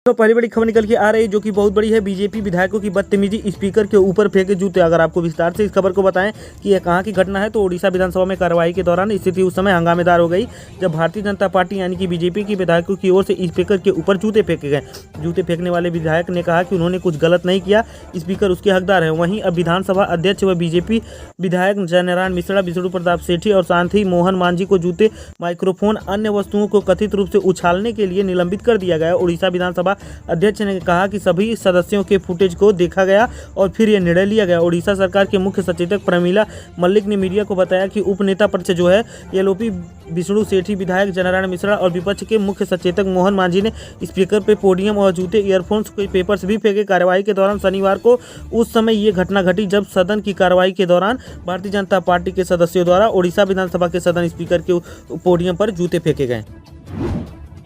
तो पहली बड़ी खबर निकल के आ रही है जो कि बहुत बड़ी है। बीजेपी विधायकों की बदतमीजी, स्पीकर के ऊपर फेंके जूते। अगर आपको विस्तार से इस खबर को बताएं कि यह कहां की घटना है, तो ओडिशा विधानसभा में कार्रवाई के दौरान स्थिति उस समय हंगामेदार हो गई जब भारतीय जनता पार्टी यानी कि बीजेपी की विधायकों की ओर से स्पीकर के ऊपर जूते फेंके गए। जूते फेंकने वाले विधायक ने कहा कि उन्होंने कुछ गलत नहीं किया, स्पीकर उसके हकदार है। वहीं अब विधानसभा अध्यक्ष व बीजेपी विधायक जयनारायण मिश्रा, विष्णु प्रताप सेठी और साथ ही मोहन मांझी को जूते, माइक्रोफोन, अन्य वस्तुओं को कथित रूप से उछालने के लिए निलंबित कर दिया गया। ओडिशा विधानसभा अध्यक्ष ने कहा कि सभी सदस्यों के फुटेज को देखा गया और फिर यह निर्णय लिया गया। ओडिशा सरकार के मुख्य सचेतक प्रमीला मल्लिक ने मीडिया को बताया कि उपनेता पद से जो है एलओपी विष्णु सेठी, विधायक जयनारायण मिश्रा और विपक्ष के मुख्य सचेतक मोहन मांझी ने स्पीकर पे पोडियम और जूते, ईयरफोन्स, के पेपर्स भी फेंके। कार्यवाही के दौरान शनिवार को उस समय ये घटना घटी जब सदन की कार्यवाही के दौरान भारतीय जनता पार्टी के सदस्यों द्वारा ओडिशा विधानसभा के सदन स्पीकर के पोडियम पर जूते फेंके गए।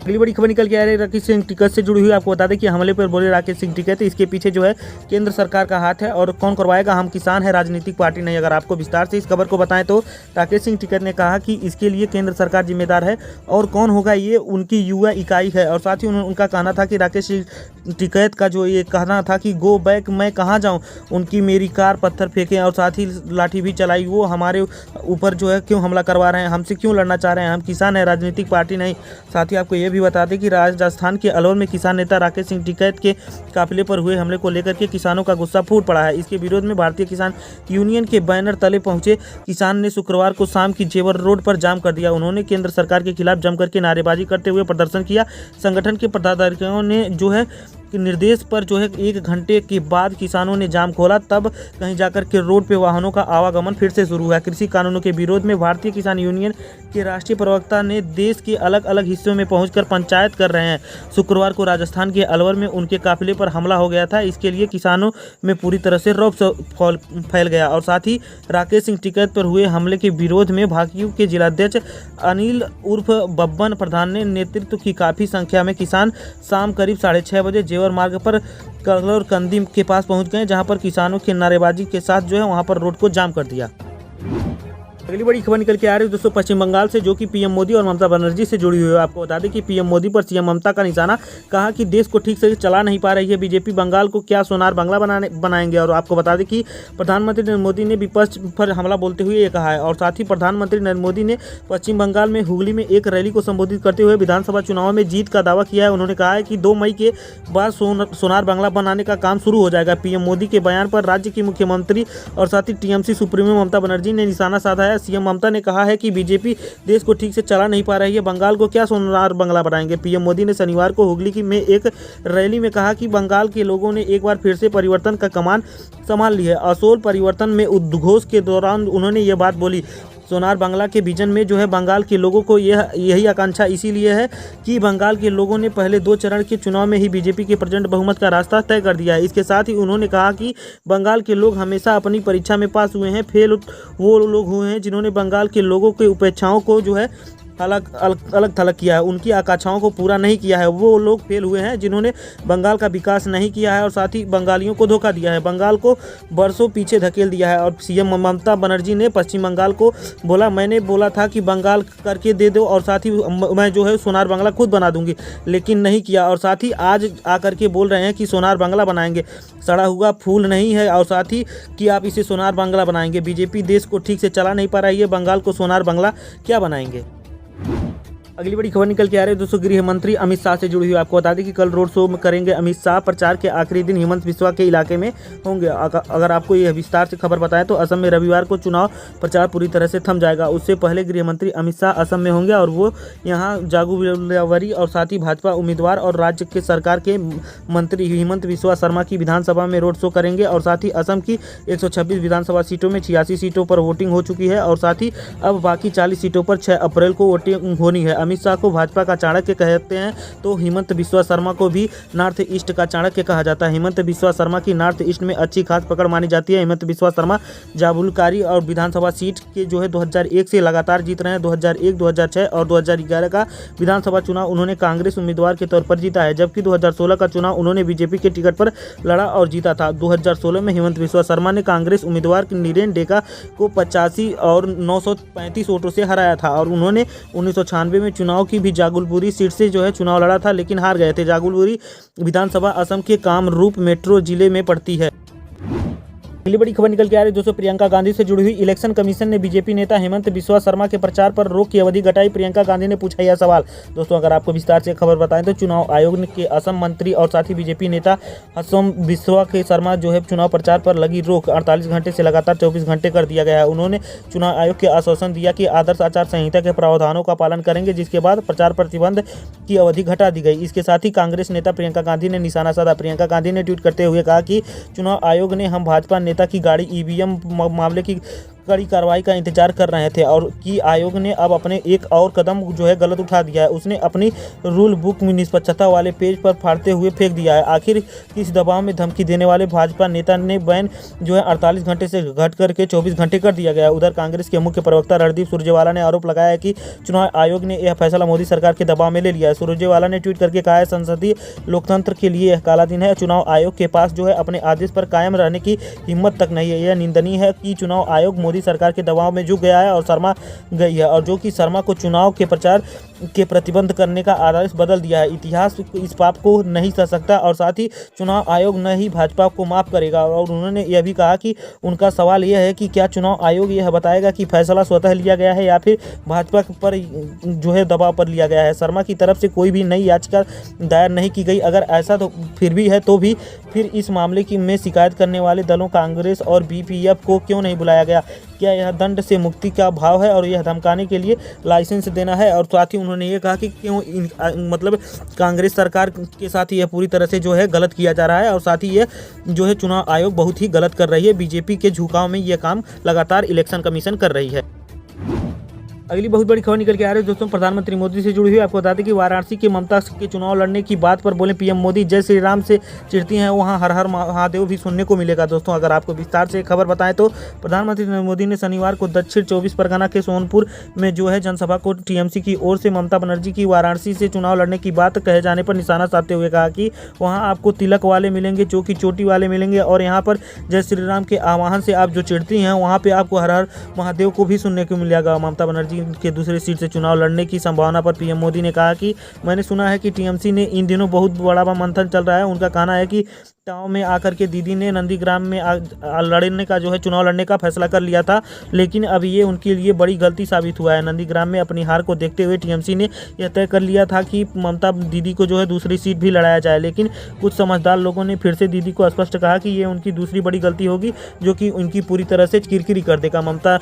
अगली बड़ी खबर निकल के आ रही है राकेश सिंह टिकैत से जुड़ी हुई। आपको बता दें कि हमले पर बोले राकेश सिंह टिकैत, इसके पीछे जो है केंद्र सरकार का हाथ है और कौन करवाएगा, हम किसान है, राजनीतिक पार्टी नहीं। अगर आपको विस्तार से इस खबर को बताएं तो राकेश सिंह टिकैत ने कहा कि इसके लिए केंद्र सरकार जिम्मेदार है और कौन होगा, ये उनकी युवा इकाई है। और साथ ही उनका कहना था कि राकेश सिंह टिकैत का जो ये कहना था कि गो बैक, मैं कहाँ जाऊँ, उनकी मेरी कार पत्थर फेंके और साथ ही लाठी भी चलाई, वो हमारे ऊपर जो है क्यों हमला करवा रहे हैं, हमसे क्यों लड़ना चाह रहे हैं, हम किसान है, राजनीतिक पार्टी नहीं। साथ ही आपको ये भी बता दें कि राजस्थान के अलवर में किसान नेता राकेश सिंह टिकैत के काफिले पर हुए हमले को लेकर के किसानों का गुस्सा फूट पड़ा है। इसके विरोध में भारतीय किसान यूनियन के बैनर तले पहुंचे किसान ने शुक्रवार को शाम की जेवर रोड पर जाम कर दिया। उन्होंने केंद्र सरकार के खिलाफ जमकर के नारेबाजी करते हुए प्रदर्शन किया। संगठन के पदाधिकारियों ने जो है निर्देश पर जो है 1 घंटे के बाद किसानों ने जाम खोला, तब कहीं जाकर के रोड पे वाहनों का आवागमन फिर से शुरू हुआ। कृषि कानूनों के विरोध में भारतीय किसान यूनियन के राष्ट्रीय प्रवक्ता ने देश के अलग अलग हिस्सों में पहुंचकर पंचायत कर रहे हैं। शुक्रवार को राजस्थान के अलवर में उनके काफिले पर हमला हो गया था। इसके लिए किसानों में पूरी तरह से रौब फैल गया और साथ ही राकेश सिंह टिकैत पर हुए हमले के विरोध में भाकियू के जिलाध्यक्ष अनिल उर्फ बब्बन प्रधान ने नेतृत्व की काफ़ी संख्या में किसान शाम करीब 6:30 बजे जेवर मार्ग पर कलौर कंदी के पास पहुंच गए, जहां पर किसानों के नारेबाजी के साथ जो है वहां पर रोड को जाम कर दिया। अगली बड़ी खबर निकल के आ रही है दोस्तों पश्चिम बंगाल से, जो कि पीएम मोदी और ममता बनर्जी से जुड़ी हुई है। आपको बता दें कि पीएम मोदी पर सीएम ममता का निशाना, कहा कि देश को ठीक से चला नहीं पा रही है बीजेपी, बंगाल को क्या सोनार बंगला बनाएंगे। और आपको बता दें कि प्रधानमंत्री नरेंद्र मोदी ने विपक्ष पर हमला बोलते हुए ये कहा है। और साथ ही प्रधानमंत्री नरेंद्र मोदी ने पश्चिम बंगाल में हुगली में एक रैली को संबोधित करते हुए विधानसभा चुनाव में जीत का दावा किया है। उन्होंने कहा है कि 2 मई के बाद सोनार बंगला बनाने का काम शुरू हो जाएगा। पीएम मोदी के बयान पर राज्य की मुख्यमंत्री और साथ ही टीएमसी सुप्रीमो ममता बनर्जी ने निशाना साधा है। सीएम ममता ने कहा है कि बीजेपी देश को ठीक से चला नहीं पा रही है, बंगाल को क्या सोनार बंगला बनाएंगे। पीएम मोदी ने शनिवार को हुगली में एक रैली में कहा कि बंगाल के लोगों ने एक बार फिर से परिवर्तन का कमान संभाल ली है। असोल परिवर्तन में उद्घोष के दौरान उन्होंने ये बात बोली। सोनार बंगला के विजन में जो है बंगाल के लोगों को यही आकांक्षा इसीलिए है कि बंगाल के लोगों ने पहले 2 चरण के चुनाव में ही बीजेपी के प्रचंड बहुमत का रास्ता तय कर दिया है। इसके साथ ही उन्होंने कहा कि बंगाल के लोग हमेशा अपनी परीक्षा में पास हुए हैं, फेल वो लोग हुए हैं जिन्होंने बंगाल के लोगों की उपेक्षाओं को जो है अलग थलग किया है, उनकी आकांक्षाओं को पूरा नहीं किया है। वो लोग फेल हुए हैं जिन्होंने बंगाल का विकास नहीं किया है और साथ ही बंगालियों को धोखा दिया है, बंगाल को बरसों पीछे धकेल दिया है। और सीएम ममता बनर्जी ने पश्चिम बंगाल को बोला, मैंने बोला था कि बंगाल करके दे दो और साथ ही मैं जो है सोनार बंगला खुद बना दूंगी, लेकिन नहीं किया। और साथ ही आज आकर के बोल रहे हैं कि सोनार बंगला बनाएंगे, सड़ा हुआ फूल नहीं है और साथ ही कि आप इसे सोनार बंगला बनाएंगे। बीजेपी देश को ठीक से चला नहीं पा रही है, बंगाल को सोनार बंगला क्या बनाएंगे। अगली बड़ी खबर निकल के आ रही है दोस्तों गृह मंत्री अमित शाह से जुड़ी हुई। आपको बता दें कि कल रोड शो करेंगे अमित शाह। प्रचार के आखिरी दिन हिमंत बिस्वा के इलाके में होंगे। अगर आपको यह विस्तार से खबर बताएं तो असम में रविवार को चुनाव प्रचार पूरी तरह से थम जाएगा। उससे पहले गृह मंत्री अमित शाह असम में होंगे और वो यहां जागुवरी और साथ ही भाजपा उम्मीदवार और राज्य के सरकार के मंत्री हिमंत बिस्वा शर्मा की विधानसभा में रोड शो करेंगे। और साथ ही असम की 126 विधानसभा सीटों में 86 सीटों पर वोटिंग हो चुकी है और साथ ही अब बाकी 40 सीटों पर 6 अप्रैल को वोटिंग होनी है। अमित शाह को भाजपा का चाणक्य कहते हैं तो हिमंत बिस्वा शर्मा को भी नॉर्थ ईस्ट का चाणक्य कहा जाता है। हिमंत बिस्वा शर्मा की नॉर्थ ईस्ट में अच्छी खास पकड़ मानी जाती है। हिमंत बिस्वा शर्मा जाबुलकारी और विधानसभा सीट के जो है 2001 से लगातार जीत रहे हैं। 2001, 2006 और 2011 का विधानसभा चुनाव उन्होंने कांग्रेस उम्मीदवार के तौर पर जीता है, जबकि 2016 का चुनाव उन्होंने बीजेपी के टिकट पर लड़ा और जीता था। 2016 में हिमंत बिस्वा शर्मा ने कांग्रेस उम्मीदवार नीरेन डेका को 85 और 935 वोटों से हराया था और उन्होंने 1996 में चुनाव की भी जागुलपुरी सीट से जो है चुनाव लड़ा था, लेकिन हार गए थे। जागुलपुरी विधानसभा असम के कामरूप मेट्रो जिले में पड़ती है। अगली बड़ी खबर निकल के आ रही है दोस्तों, प्रियंका गांधी से जुड़ी हुई। इलेक्शन कमीशन ने बीजेपी नेता हेमंत बिस्वा शर्मा के प्रचार पर रोक की अवधि घटाई। प्रियंका गांधी ने पूछा यह सवाल। दोस्तों अगर आपको विस्तार से खबर बताएं तो चुनाव आयोग के असम मंत्री और साथ ही बीजेपी नेता हेमंत बिस्वा के शर्मा जो है चुनाव प्रचार पर लगी रोक 48 घंटे से लगातार 24 घंटे कर दिया गया है। उन्होंने चुनाव आयोग के आश्वासन दिया कि आदर्श आचार संहिता के प्रावधानों का पालन करेंगे, जिसके बाद प्रचार प्रतिबंध की अवधि घटा दी गई। इसके साथ ही कांग्रेस नेता प्रियंका गांधी ने निशाना साधा। प्रियंका गांधी ने ट्वीट करते हुए कहा कि चुनाव आयोग ने हम भाजपा नेता की गाड़ी ईवीएम मामले की कड़ी कार्रवाई का इंतजार कर रहे थे और कि आयोग ने अब अपने एक और कदम जो है गलत उठा दिया है। उसने अपनी रूल बुक में निष्पक्षता वाले पेज पर फाड़ते हुए फेंक दिया है। आखिर किस दबाव में धमकी देने वाले भाजपा नेता ने बैन जो है 48 घंटे से घट करके 24 घंटे कर दिया गया है। उधर कांग्रेस के मुख्य प्रवक्ता रणदीप सुरजेवाला ने आरोप लगाया है कि चुनाव आयोग ने यह फैसला मोदी सरकार के दबाव में ले लिया है। सुरजेवाला ने ट्वीट करके कहा है, संसदीय लोकतंत्र के लिए यह काला दिन है। चुनाव आयोग के पास जो है अपने आदेश पर कायम रहने की हिम्मत तक नहीं है। यह निंदनीय है कि चुनाव आयोग मोदी सरकार के दबाव में झुक गया है और शर्मा गई है, और जो कि शर्मा को चुनाव के प्रचार के प्रतिबंध करने का आदेश बदल दिया है। इतिहास इस पाप को नहीं सह सकता और साथ ही चुनाव आयोग न ही भाजपा को माफ करेगा। और उन्होंने यह भी कहा कि उनका सवाल यह है कि क्या चुनाव आयोग यह बताएगा कि फैसला स्वतः लिया गया है या फिर भाजपा पर जो है दबाव पर लिया गया है। शर्मा की तरफ से कोई भी नई याचिका दायर नहीं की गई। अगर ऐसा तो फिर भी है तो भी फिर इस मामले की में शिकायत करने वाले दलों कांग्रेस और बीपीएफ को क्यों नहीं बुलाया गया? क्या यह दंड से मुक्ति का भाव है और यह धमकाने के लिए लाइसेंस देना है? और साथ ही उन्होंने ये कहा कि क्यों मतलब कांग्रेस सरकार के साथ ही यह पूरी तरह से जो है गलत किया जा रहा है और साथ ही ये जो है चुनाव आयोग बहुत ही गलत कर रही है। बीजेपी के झुकाव में यह काम लगातार इलेक्शन कमीशन कर रही है। अगली बहुत बड़ी खबर निकल के आ रही है दोस्तों, प्रधानमंत्री मोदी से जुड़ी हुई। आपको बता दें कि वाराणसी के ममता के चुनाव लड़ने की बात पर बोले पीएम मोदी, जय श्री राम से चिढ़ती हैं वहां हर हर महादेव भी सुनने को मिलेगा। दोस्तों अगर आपको विस्तार से खबर बताएं तो प्रधानमंत्री नरेंद्र मोदी ने शनिवार को दक्षिण 24 परगना के सोनपुर में जो है जनसभा को टीएमसी की ओर से ममता बनर्जी की वाराणसी से चुनाव लड़ने की बात कहे जाने पर निशाना साधते हुए कहा कि वहाँ आपको तिलक वाले मिलेंगे, जो कि चोटी वाले मिलेंगे, और यहाँ पर जय श्री राम के आह्वान से आप जो चिढ़ती हैं वहाँ पे आपको हर हर महादेव को भी सुनने को मिलेगा। ममता बनर्जी के दूसरी सीट से चुनाव लड़ने की संभावना पर पीएम मोदी ने कहा कि मैंने सुना है कि टीएमसी ने इन दिनों बहुत बड़ा मंथन चल रहा है। उनका कहना है कि गाँव में आकर के दीदी ने नंदीग्राम में लड़ने का जो है चुनाव लड़ने का फैसला कर लिया था, लेकिन अब ये उनके लिए बड़ी गलती साबित हुआ है। नंदीग्राम में अपनी हार को देखते हुए टीएमसी ने यह तय कर लिया था कि ममता दीदी को जो है दूसरी सीट भी लड़ाया जाए, लेकिन कुछ समझदार लोगों ने फिर से दीदी को स्पष्ट कहा कि ये उनकी दूसरी बड़ी गलती होगी, जो कि उनकी पूरी तरह से किरकिरी कर देगा। ममता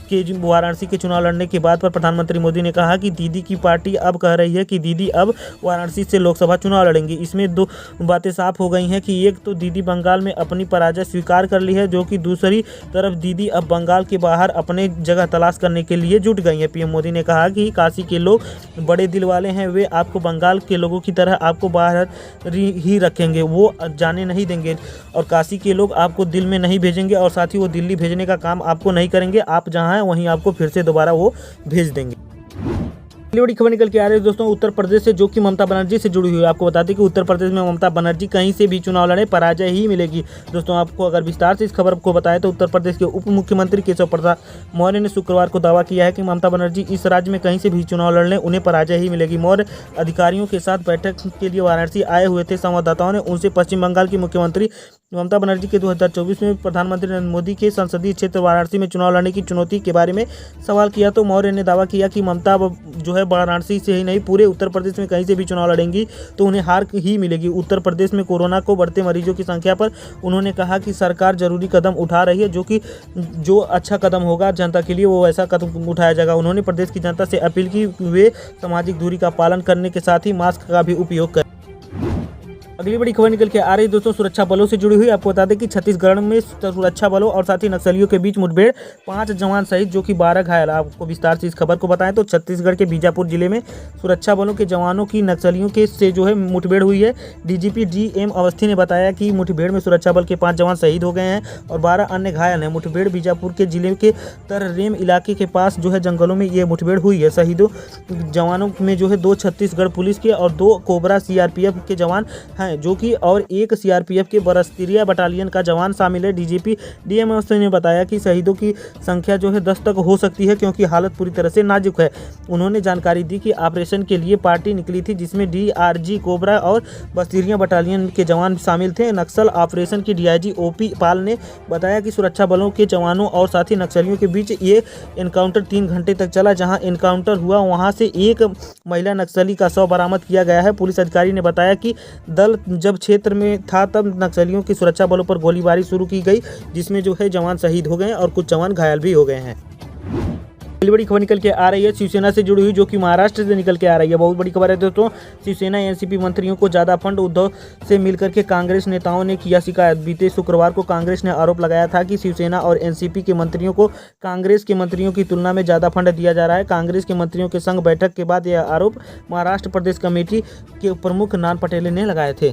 के वाराणसी के चुनाव लड़ने के बाद पर प्रधानमंत्री मोदी ने कहा कि दीदी की पार्टी अब कह रही है कि दीदी अब वाराणसी से लोकसभा चुनाव लड़ेंगी। इसमें दो बातें साफ हो गई हैं कि एक तो दीदी बंगाल में अपनी पराजय स्वीकार कर ली है, जो कि दूसरी तरफ दीदी अब बंगाल के बाहर अपने जगह तलाश करने के लिए जुट गई है। पीएम मोदी ने कहा कि काशी के लोग बड़े दिल वाले हैं, वे आपको बंगाल के लोगों की तरह आपको बाहर ही रखेंगे, वो जाने नहीं देंगे, और काशी के लोग आपको दिल में नहीं भेजेंगे और साथ ही वो दिल्ली भेजने का काम आपको नहीं करेंगे। आप जहाँ हैं वहीं आपको फिर से दोबारा वो भेज देंगे। बड़ी खबर निकल के आ रही है दोस्तों, उत्तर प्रदेश से, जो कि ममता बनर्जी से जुड़ी हुई है। आपको बता दें कि उत्तर प्रदेश में ममता बनर्जी कहीं से भी चुनाव लड़े पराजय ही मिलेगी। दोस्तों आपको अगर विस्तार से इस खबर को बताएं तो उत्तर प्रदेश के उप मुख्यमंत्री केशव प्रसाद मौर्य ने शुक्रवार को दावा किया है कि ममता बनर्जी इस राज्य में कहीं से भी चुनाव लड़ने उन्हें पराजय ही मिलेगी। मौर्य अधिकारियों के साथ बैठक के लिए वाराणसी आए हुए थे। संवाददाताओं ने उनसे पश्चिम बंगाल की मुख्यमंत्री ममता बनर्जी के 2024 में प्रधानमंत्री नरेंद्र मोदी के संसदीय क्षेत्र वाराणसी में चुनाव लड़ने की चुनौती के बारे में सवाल किया, तो मौर्य ने दावा किया कि ममता जो है वाराणसी से ही नहीं पूरे उत्तर प्रदेश में कहीं से भी चुनाव लड़ेंगी तो उन्हें हार ही मिलेगी। उत्तर प्रदेश में कोरोना को बढ़ते मरीजों की संख्या पर उन्होंने कहा कि सरकार जरूरी कदम उठा रही है, जो अच्छा कदम होगा जनता के लिए वो वैसा कदम उठाया जाएगा। उन्होंने प्रदेश की जनता से अपील की वे सामाजिक दूरी का पालन करने के साथ ही मास्क का भी उपयोग करें। अगली बड़ी खबर निकल के आ रही है दोस्तों, सुरक्षा बलों से जुड़ी हुई। आपको बता दें कि छत्तीसगढ़ में सुरक्षा बलों और साथ ही नक्सलियों के बीच मुठभेड़, 5 जवान सहित जो कि 12 घायल। आपको विस्तार से इस खबर को बताएं तो छत्तीसगढ़ के बीजापुर जिले में सुरक्षा बलों के जवानों की नक्सलियों के से जो है मुठभेड़ हुई है। डीजीपी डीएम अवस्थी ने बताया कि मुठभेड़ में सुरक्षा बल के 5 जवान शहीद हो गए हैं और 12 अन्य घायल हैं। मुठभेड़ बीजापुर के जिले के तररेम इलाके के पास जो है जंगलों में ये मुठभेड़ हुई है। शहीदों जवानों में जो है 2 छत्तीसगढ़ पुलिस के और 2 कोबरा सीआरपीएफ के जवान हैं। हैं जो कि और एक सीआरपीएफ के बरस्तिरिया बटालियन का जवान शामिल है। डीजीपी डीएम ने बताया कि शहीदों की संख्या जो है 10 तक हो सकती है क्योंकि हालत पूरी तरह से नाजुक है। उन्होंने जानकारी दी कि ऑपरेशन के लिए पार्टी निकली थी जिसमें डीआरजी कोबरा और बस्तिरिया बटालियन के जवान शामिल थे। नक्सल ऑपरेशन की डीआईजी ओपी पाल ने बताया कि सुरक्षा बलों के जवानों और साथी नक्सलियों के बीच ये एनकाउंटर 3 घंटे तक चला। जहां एनकाउंटर हुआ वहां से एक महिला नक्सली का शव बरामद किया गया है। पुलिस अधिकारी ने बताया कि दल जब क्षेत्र में था तब नक्सलियों की सुरक्षा बलों पर गोलीबारी शुरू की गई जिसमें जो है जवान शहीद हो गए और कुछ जवान घायल भी हो गए हैं। बड़ी खबर निकल के आ रही है शिवसेना से जुड़ी हुई जो कि महाराष्ट्र से निकल के आ रही है। बहुत बड़ी खबर है दोस्तों। शिवसेना एनसीपी मंत्रियों को ज्यादा फंड उद्धव से मिलकर के कांग्रेस नेताओं ने किया शिकायत। बीते शुक्रवार को कांग्रेस ने आरोप लगाया था कि शिवसेना और एनसीपी के मंत्रियों को कांग्रेस के मंत्रियों की तुलना में ज्यादा फंड दिया जा रहा है। कांग्रेस के मंत्रियों के संग बैठक के बाद यह आरोप महाराष्ट्र प्रदेश कमेटी के प्रमुख नान पटेल ने लगाए थे।